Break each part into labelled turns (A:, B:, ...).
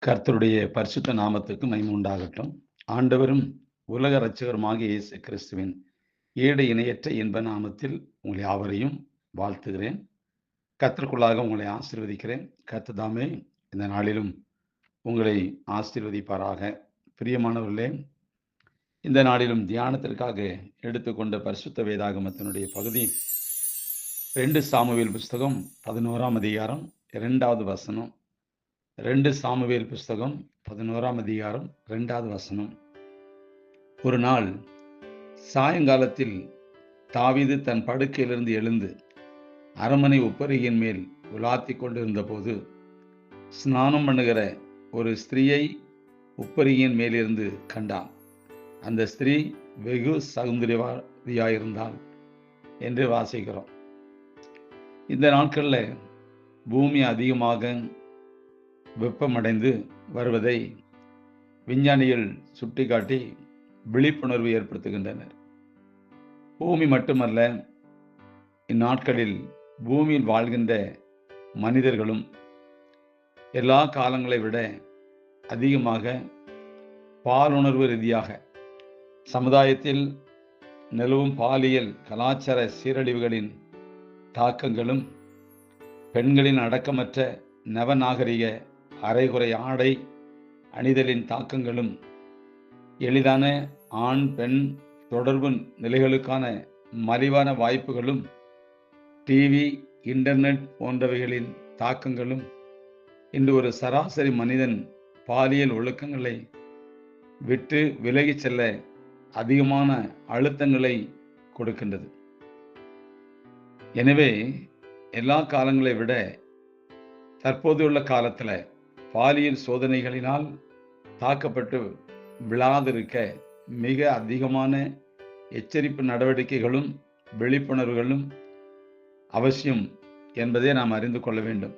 A: கர்த்தருடைய பரிசுத்த நாமத்துக்கு மகிமை உண்டாகட்டும். ஆண்டவரும் உலக இரட்சகருமாகிய இயேசு கிறிஸ்துவின் ஈடு இணையற்ற இன்ப நாமத்தில் உங்களை யாவரையும் வாழ்த்துகிறேன். கர்த்தருக்குள்ளாக உங்களை ஆசீர்வதிக்கிறேன். கர்த்தர் தாமே இந்த நாளிலும் உங்களை ஆசீர்வதிப்பாராக. பிரியமானவர்களே, இந்த நாளிலும் தியானத்திற்காக எடுத்துக்கொண்ட பரிசுத்த வேதாகமத்தினுடைய பகுதி 2 சாமுவேல் புஸ்தகம் 11ஆம் அதிகாரம் 2வது வசனம். 2 சாமுவேல் புஸ்தகம் 11ஆம் அதிகாரம் 2வது வசனம். ஒரு நாள் சாயங்காலத்தில் தாவீது தன் படுக்கையிலிருந்து எழுந்து அரண்மனை உப்பரிகையின் மேல் உலாத்திக் கொண்டிருந்த போது ஸ்நானம் பண்ணுகிற ஒரு ஸ்திரீயை உப்பரிகையின் மேலிருந்து கண்டான். அந்த ஸ்திரீ வெகு சௌந்தரியவதியாயிருந்தாள் என்று வாசிக்கிறோம். இந்த நாட்களில் பூமி அதிகமாக வெப்பமடைந்து வருவதை விஞ்ஞானிகள் சுட்டிக்காட்டி விழிப்புணர்வு ஏற்படுத்துகின்றனர். பூமி மட்டுமல்ல, இந்நாட்களில் பூமியில் வாழ்கின்ற மனிதர்களும் எல்லா காலங்களை விட அதிகமாக பாலுணர்வு ரீதியாக சமுதாயத்தில் நிலவும் பாலியல் கலாச்சார சீரழிவுகளின் தாக்கங்களும், பெண்களின் அடக்கமற்ற நவநாகரிக அரைகுறை ஆடை அணிதலின் தாக்கங்களும், எளிதான ஆண் பெண் தொடர்பு நிலைகளுக்கான மலிவான வாய்ப்புகளும், டிவி இன்டர்நெட் போன்றவைகளின் தாக்கங்களும் இன்று ஒரு சராசரி மனிதன் பாலியல் ஒழுக்கங்களை விட்டு விலகிச் செல்ல அதிகமான அழுத்தங்களை கொடுக்கின்றது. எனவே எல்லா காலங்களை விட தற்போதுள்ள காலத்தில் பாலியல் சோதனைகளினால் தாக்கப்பட்டு விழாதிருக்க மிக அதிகமான எச்சரிப்பு நடவடிக்கைகளும் விழிப்புணர்வுகளும் அவசியம் என்பதை நாம் அறிந்து கொள்ள வேண்டும்.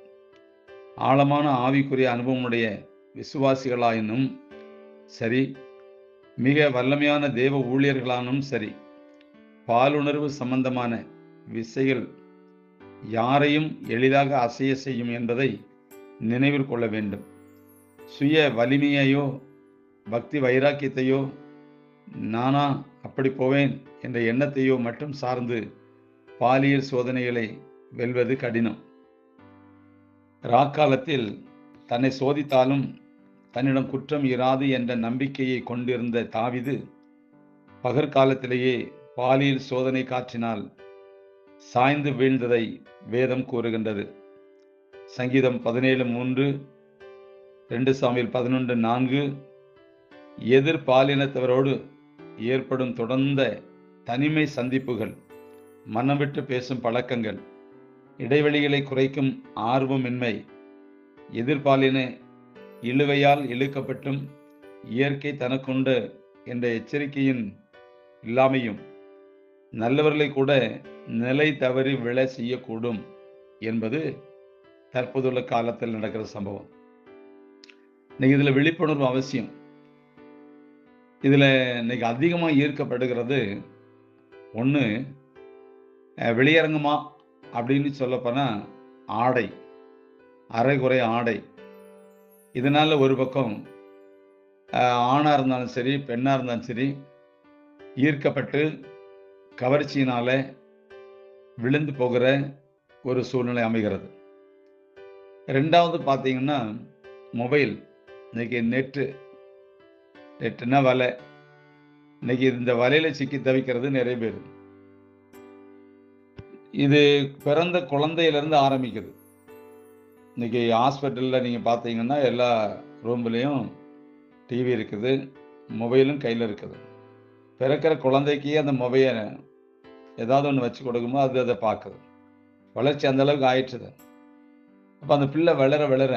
A: ஆழமான ஆவிக்குரிய அனுபவமுடைய விசுவாசிகளாயினும் சரி, மிக வல்லமையான தேவ ஊழியர்களானும் சரி, பாலுணர்வு சம்பந்தமான விசைகள் யாரையும் எளிதாக அசைய செய்யும் என்பதை நினைவில் கொள்ள வேண்டும். சுய வலிமையையோ பக்தி வைராக்கியத்தையோ நானா அப்படி போவேன் என்ற எண்ணத்தையோ மட்டும் சார்ந்து பாலியல் சோதனைகளை வெல்வது கடினம். ராக்காலத்தில் தன்னை சோதித்தாலும் தன்னிடம் குற்றம் இராது என்ற நம்பிக்கையை கொண்டிருந்த தாவீது பகற்காலத்திலேயே பாலியல் சோதனை காற்றினால் சாய்ந்து வீழ்ந்ததை வேதம் கூறுகின்றது. சங்கீதம் 17:3, 2 சாமுவேல் 11:4, எதிர்பாலினத்தவரோடு ஏற்படும் தொடர்ந்த தனிமை சந்திப்புகள், மனம் விட்டு பேசும் பழக்கங்கள், இடைவெளிகளை குறைக்கும் ஆர்வமின்மை, எதிர்பாலின இழுவையால் இழுக்கப்பட்டும் இயற்கை தனக்குண்டு என்ற எச்சரிக்கையின் இல்லாமையும் நல்லவர்களை கூட நிலை தவறி விழ செய்யக்கூடும் என்பது தற்போதுள்ள காலத்தில் நடக்கிற சம்பவம். இன்னைக்கு இதில் விழிப்புணர்வு அவசியம். இதில் இன்னைக்கு அதிகமாக ஈர்க்கப்படுகிறது ஒன்று, வெளியரங்கமா அப்படின்னு சொல்லப்போனால் ஆடை, அரைகுறை ஆடை. இதனால் ஒரு பக்கம் ஆணாக இருந்தாலும் சரி பெண்ணாக இருந்தாலும் சரி ஈர்க்கப்பட்டு கவர்ச்சியினால் விழுந்து போகிற ஒரு சூழ்நிலை அமைகிறது. ரெண்டாவது பார்த்தீங்கன்னா மொபைல். இன்னைக்கு நெட்டுன்னா வலை. இன்னைக்கு இந்த வலையில் சிக்கி தவிக்கிறது நிறைய பேர். இது பிறந்த குழந்தையிலேருந்து ஆரம்பிக்குது. இன்னைக்கு ஹாஸ்பிட்டலில் நீங்கள் பார்த்தீங்கன்னா எல்லா ரூம்லேயும் டிவி இருக்குது, மொபைலும் கையில் இருக்குது. பிறக்கிற குழந்தைக்கு அந்த மொபைலை ஏதாவது ஒன்று வச்சு கொடுக்குமோ அது அதை பார்க்குது. வளர்ச்சி அந்த அளவுக்கு ஆயிடுச்சுது. அப்போ அந்த பிள்ளை வளர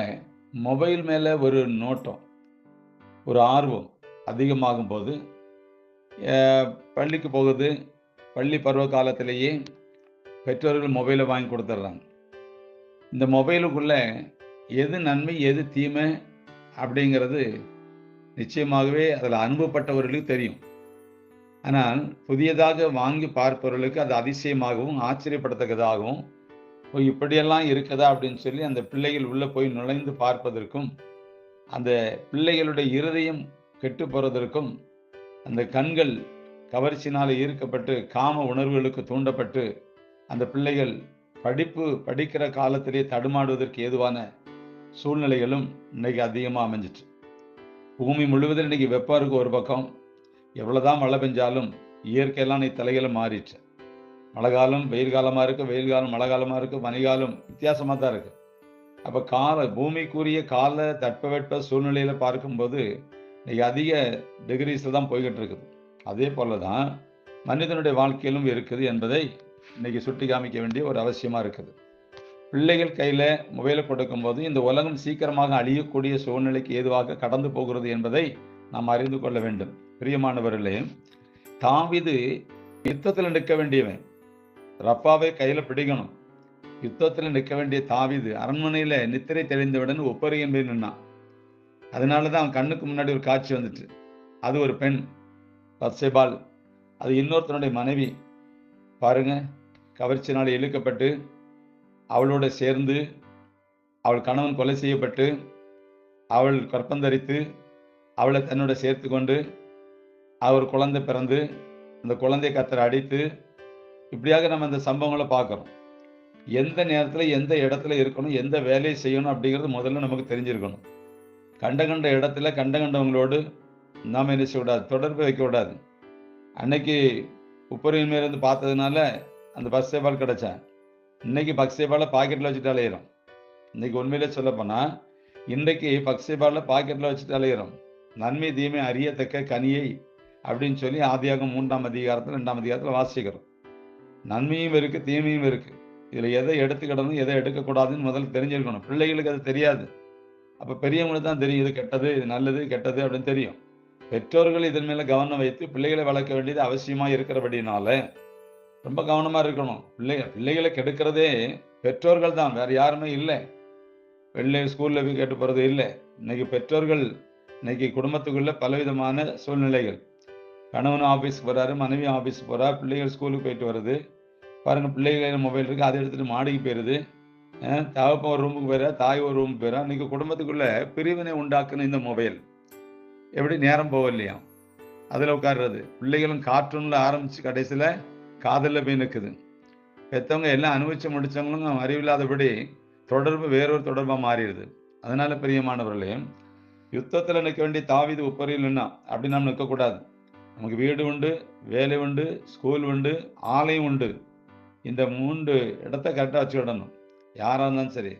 A: மொபைல் மேலே ஒரு நோட்டம், ஒரு ஆர்வம் அதிகமாகும் போது பள்ளிக்கு போகுது. பள்ளி பருவ காலத்திலேயே பெற்றோர்கள் மொபைலை வாங்கி கொடுத்துட்றாங்க. இந்த மொபைலுக்குள்ளே எது நன்மை எது தீமை அப்படிங்கிறது நிச்சயமாகவே அதில் அனுபவப்பட்டவர்களுக்கு தெரியும். ஆனால் புதியதாக வாங்கி பார்ப்பவர்களுக்கு அது அதிசயமாகவும் ஆச்சரியப்படத்தக்கதாகவும் இப்படியெல்லாம் இருக்குதா அப்படின்னு சொல்லி அந்த பிள்ளைகள் உள்ளே போய் நுழைந்து பார்ப்பதற்கும் அந்த பிள்ளைகளுடைய இருதயம் கெட்டு போறதற்கும், அந்த கண்கள் கவர்ச்சியினால ஈர்க்கப்பட்டு காம உணர்வுகளுக்கு தூண்டப்பட்டு அந்த பிள்ளைகள் படிக்கிற காலத்திலே தடுமாடுவதற்கு ஏதுவான சூழ்நிலைகளும் இன்னைக்கு அதிகமாக அமைஞ்சிட்டு. பூமி முழுவதும் இன்னைக்கு வெப்பம் இருக்கு ஒரு பக்கம். எவ்வளவுதான் மழை பெஞ்சாலும் இயற்கையெல்லாம் இன்னைக்கு தலைகளை மாறிடுச்சு. மழை காலம் வெயில் காலமா இருக்கு, வெயில் காலம் மழை காலமா இருக்கு, பனிகாலம் வித்தியாசமா தான் இருக்கு. அப்ப பூமிக்குரிய கால தட்பவெட்ப சூழ்நிலையில பார்க்கும்போது இன்னைக்கு அதிக டிகிரிஸ்ல தான் போய்கிட்டு இருக்குது. அதே போலதான் மனிதனுடைய வாழ்க்கையிலும் இருக்குது என்பதை இன்னைக்கு சுட்டி காமிக்க வேண்டிய ஒரு அவசியமா இருக்குது. பிள்ளைகள் கையில மொபைலை கொடுக்கும் போது இந்த உலகம் சீக்கிரமாக அழியக்கூடிய சூழ்நிலைக்கு ஏதுவாக கடந்து போகிறது என்பதை நாம் அறிந்து கொள்ள வேண்டும். பிரியமானவர்களே, தாவீது யுத்தத்தில் நிற்க வேண்டியவன், ரப்பாவை கையில பிடிக்கணும். யுத்தத்தில் நிற்க வேண்டிய தாவீது அரண்மனையில நித்திரை தெளிந்தவுடன் ஒப்பரியின் போய் நின்னான். அதனாலதான் அவன் கண்ணுக்கு முன்னாடி ஒரு காட்சி வந்துட்டு. அது ஒரு பெண், பத்சேபாள். அது இன்னொருத்தனுடைய மனைவி. பாருங்க, கவர்ச்சினால் இழுக்கப்பட்டு அவளோட சேர்ந்து அவள் கணவன் கொலை செய்யப்பட்டு அவள் கற்பந்தரித்து அவளை தன்னோட சேர்த்து கொண்டு அவர் குழந்தை பிறந்து அந்த குழந்தையை கத்தரை அடித்து, இப்படியாக நம்ம அந்த சம்பவங்களை பார்க்குறோம். எந்த நேரத்தில் எந்த இடத்துல இருக்கணும், எந்த வேலையை செய்யணும் அப்படிங்கிறது முதல்ல நமக்கு தெரிஞ்சிருக்கணும். கண்ட இடத்துல கண்டவங்களோடு நாம் என்ன செய்யக்கூடாது, தொடர்பு வைக்கக்கூடாது. அன்னைக்கு உப்பரின் மேலிருந்து பார்த்ததுனால அந்த பத்சேபாள் கிடைச்சா. இன்னைக்கு பத்சேபாளை பாக்கெட்டில் வச்சுட்டு அலையிறோம். இன்னைக்கு உண்மையிலே சொல்ல போனால் இன்றைக்கு பத்சேபாளை பாக்கெட்டில் வச்சுட்டு அலையிறோம். நன்மை தீமை அறியத்தக்க கனியை அப்படின்னு சொல்லி ஆதியாகமம் 3ஆம் அதிகாரத்தில் 2ஆம் அதிகாரத்தில் வாசிக்கிறோம். நன்மையும் இருக்கு, தீமையும் இருக்கு. இதில் எதை எடுத்துக்கிடணும், எதை எடுக்கக்கூடாதுன்னு முதல்ல தெரிஞ்சிருக்கணும். பிள்ளைகளுக்கு அது தெரியாது. அப்போ பெரியவங்களுக்கு தான் தெரியும், இது கெட்டது, இது நல்லது, கெட்டது அப்படின்னு தெரியும். பெற்றோர்கள் இதன் மேல கவனம் வைத்து பிள்ளைகளை வளர்க்க வேண்டியது அவசியமா இருக்கிறபடினால ரொம்ப கவனமா இருக்கணும். பிள்ளைகளை கெடுக்கிறதே பெற்றோர்கள் தான், வேற யாருமே இல்லை. ஸ்கூல்ல போய் கேட்டு போறது இல்லை. இன்னைக்கு பெற்றோர்கள், இன்னைக்கு குடும்பத்துக்குள்ள பலவிதமான சூழ்நிலைகள். கணவனும் ஆபீஸ்க்கு போறாரு, மனைவி ஆபீஸ் போறா, பிள்ளைகள் ஸ்கூலுக்கு போயிட்டு வருது. பாருங்க, பிள்ளைகள் மொபைல் இருக்கு, அதை எடுத்துட்டு மாடிக்கு போயிருது. தகப்பன் ஒரு ரூமுக்கு போயிடா, தாய் ஒரு ரூமுக்கு போயிடா. இன்னைக்கு குடும்பத்துக்குள்ள பிரிவினை உண்டாக்குன இந்த மொபைல் எப்படி நேரம் போகலையா, அதில் உட்கார்றது. பிள்ளைகளும் கார்ட்டூன்ல ஆரம்பிச்சு கடைசியில் காதலில் போய் நிற்குது. பெற்றவங்க எல்லாம் அனுபவிச்சு முடிச்சவங்களும் அறிவில்லாதபடி தொடர்பு வேறொரு தொடர்பாக மாறிடுது. அதனால பிரியமானவர்களே, யுத்தத்தில் நிற்க வேண்டிய தாவீது உப்பரியில் நின்னா அப்படி நாம் நிற்கக்கூடாது. நமக்கு வீடு உண்டு, வேலை உண்டு, ஸ்கூல் உண்டு, ஆலயம் உண்டு. இந்த 3 இடத்த கரெக்டாக வச்சுக்கிடணும். யாராக இருந்தாலும் சரி,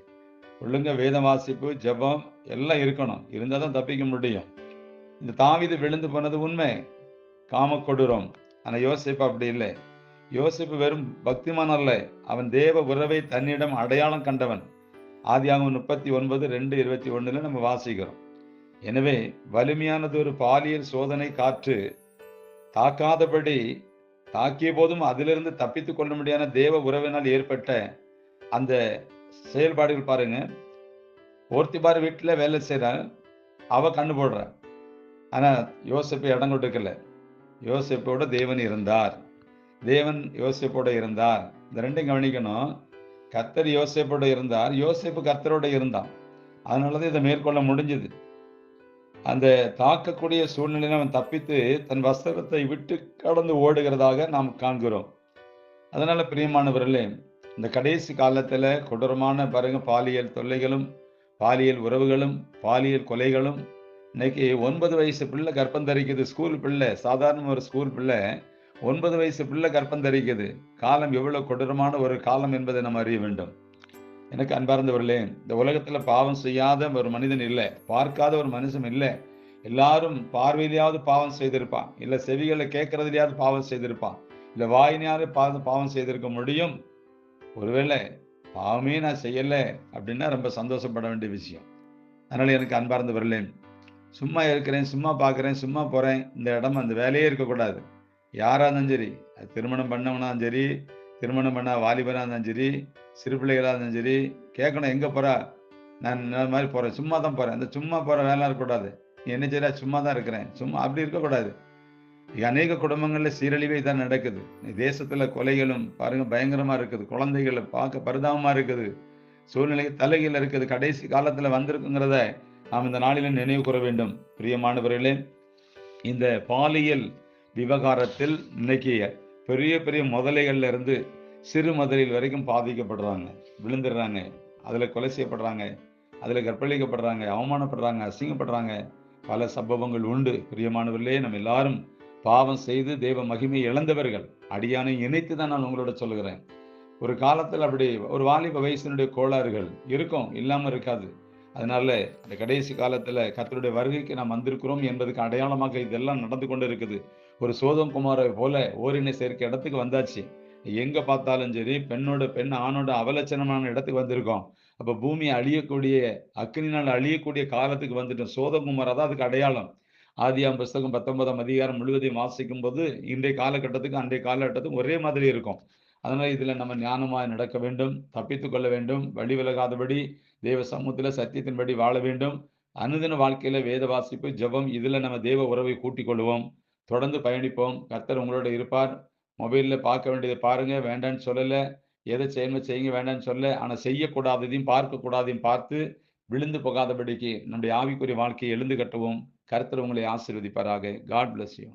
A: ஒழுங்க வேத வாசிப்பு, ஜபம் எல்லாம் இருக்கணும். இருந்தால் தான் தப்பிக்க முடியும். இந்த தாவீது விழுந்து போனது உண்மை, காம கொடூரம். ஆனால் யோசேப்பு அப்படி இல்லை. யோசேப்பு வெறும் பக்திமான் அல்ல, அவன் தேவ உறவை தன்னிடம் அடையாளம் கண்டவன். ஆதியாகமம் 39:2-21 நம்ம வாசிக்கிறோம். எனவே வலிமையானது ஒரு பாலியல் சோதனை காற்று தாக்காதபடி தாக்கிய போதும் அதிலிருந்து தப்பித்துக் கொள்ள முடியாத தேவ உறவினால் ஏற்பட்ட அந்த செயல்பாடுகள் பாருங்க. போர்த்திபார் வீட்டில் வேலை செய்யற, அவ கண்ணு போடுற. ஆனா யோசேப்பு இடம் கொடுக்கல. யோசேப்போட தேவன் இருந்தார், தேவன் யோசேப்போட இருந்தார். இந்த ரெண்டையும் கவனிக்கணும். கர்த்தர் யோசேப்போட இருந்தார், யோசேப்பு கர்த்தரோட இருந்தான். அதனாலதான் இதை மேற்கொள்ள முடிஞ்சது. அந்த தாக்கக்கூடிய சூழ்நிலையில அவன் தப்பித்து தன் வஸ்திரத்தை விட்டு கடந்து ஓடுகிறதாக நாம் காண்கிறோம். அதனால பிரியமானவர்களே, இந்த கடைசி காலத்துல கொடூரமான பாருங்க, பாலியல் தொல்லைகளும், பாலியல் உறவுகளும், பாலியல் கொலைகளும். இன்னைக்கு 9 வயசு பிள்ளை கர்ப்பம் தரிக்குது. ஸ்கூல் பிள்ளை, சாதாரண ஒரு ஸ்கூல் பிள்ளை 9 வயசு பிள்ளை கர்ப்பம் தரிக்குது. காலம் எவ்வளவு கொடூரமான ஒரு காலம் என்பதை நம்ம அறிய வேண்டும். எனக்கு அன்பார்ந்தவர்களே, இந்த உலகத்துல பாவம் செய்யாத ஒரு மனிதன் இல்லை, பார்க்காத ஒரு மனுஷன் இல்லை. எல்லாரும் பார்வையிலேயாவது பாவம் செய்திருப்பான், இல்ல செவிகளை கேட்கறதுலையாவது பாவம் செய்திருப்பான், இல்ல வாயினாவது பாவம் செய்திருக்க முடியும். ஒருவேளை பாவமே நான் செய்யல அப்படின்னா ரொம்ப சந்தோஷப்பட வேண்டிய விஷயம். அதனால எனக்கு அன்பார்ந்தவர்களே, சும்மா இருக்கிறேன், சும்மா பார்க்குறேன், சும்மா போறேன், இந்த இடம் அந்த வேலையே இருக்கக்கூடாது. யாரா இருந்தாலும் சரி, திருமணம் பண்ணவனாலும் சரி, திருமணம் பண்ண வாலிபனாக இருந்தாலும் சரி, சிறு பிள்ளைகளாக இருந்தாலும் சரி, கேட்கணும், எங்கே போகிறா? நான் இந்த மாதிரி போகிறேன், சும்மா தான் போகிறேன். அந்த சும்மா போகிற வேலை இருக்கக்கூடாது. நீ என்ன செய்யறா? சும்மா தான் இருக்கிறேன், சும்மா அப்படி இருக்கக்கூடாது. அநேக குடும்பங்களில் சீரழிவை தான் நடக்குது. தேசத்தில் கொலைகளும் பாருங்க பயங்கரமாக இருக்குது. குழந்தைகளை பார்க்க பரிதாபமாக இருக்குது. சூழ்நிலை தலைகீழ இருக்குது. கடைசி காலத்தில் வந்திருக்குங்கிறத நாம் இந்த நாளில் நினைவு கூற வேண்டும். பிரியமானவர்களே, இந்த பாலியல் விவகாரத்தில் இன்னைக்கு பெரிய பெரிய முதலைகள்ல இருந்து சிறு முதலில் வரைக்கும் பாதிக்கப்படுறாங்க, விழுந்துடுறாங்க, அதுல கொலை செய்யப்படுறாங்க, அதுல கற்பழிக்கப்படுறாங்க, அவமானப்படுறாங்க, அசிங்கப்படுறாங்க. பல சம்பவங்கள் உண்டு. பிரியமானவர்களே, நம்ம எல்லாரும் பாவம் செய்து தேவ மகிமையை இழந்தவர்கள். அடியானை இணைத்து தான் நான் உங்களோட சொல்லுகிறேன். ஒரு காலத்தில் அப்படி ஒரு வாலிப வயசினுடைய கோளாறுகள் இருக்கும், இல்லாம இருக்காது. அதனால இந்த கடைசி காலத்துல கர்த்தருடைய வருகைக்கு நாம் வந்திருக்கிறோம் என்பதுக்கு அடையாளமாக இதெல்லாம் நடந்து கொண்டு இருக்குது. ஒரு சோதம் குமாரை போல ஓரின சேர்க்கை இடத்துக்கு வந்தாச்சு. எங்க பார்த்தாலும் சரி, பெண்ணோட பெண் ஆணோட அவலட்சணமான இடத்துக்கு வந்திருக்கோம். அப்ப பூமி அழியக்கூடிய, அக்கினினால் அழியக்கூடிய காலத்துக்கு வந்துட்டோம். சோதம் குமார் தான் அதுக்கு அடையாளம். ஆதியாம் புஸ்தகம் 19ஆம் அதிகாரம் முழுவதையும் வாசிக்கும் போது இன்றைய காலகட்டத்துக்கும் அன்றைய காலகட்டத்துக்கும் ஒரே மாதிரி இருக்கும். அதனால இதுல நம்ம ஞானமாய் நடக்க வேண்டும், தப்பித்துக் கொள்ள வேண்டும், வழி விலகாதபடி தேவ சமூகத்துல சத்தியத்தின்படி வாழ வேண்டும். அனுதின வாழ்க்கையில வேத வாசிப்பு, ஜெபம், இதுல நம்ம தேவ உறவை கூட்டிக் கொள்வோம். தொடர்ந்து பயணிப்போம். கர்த்தர் உங்களோட இருப்பார். மொபைல்ல பார்க்க வேண்டியதை பாருங்க, வேண்டான்னு சொல்லல. எதை செய்யணுமோ செய்யுங்க, வேண்டான்னு சொல்லல. ஆனா செய்யக்கூடாததையும் பார்க்க கூடாதையும் பார்த்து விழுந்து போகாதபடிக்கு நம்முடைய ஆவிக்குரிய வாழ்க்கையை எழுந்து கட்டுவோம். கர்த்தர் உங்களை ஆசீர்வதிப்பாராக. God bless you.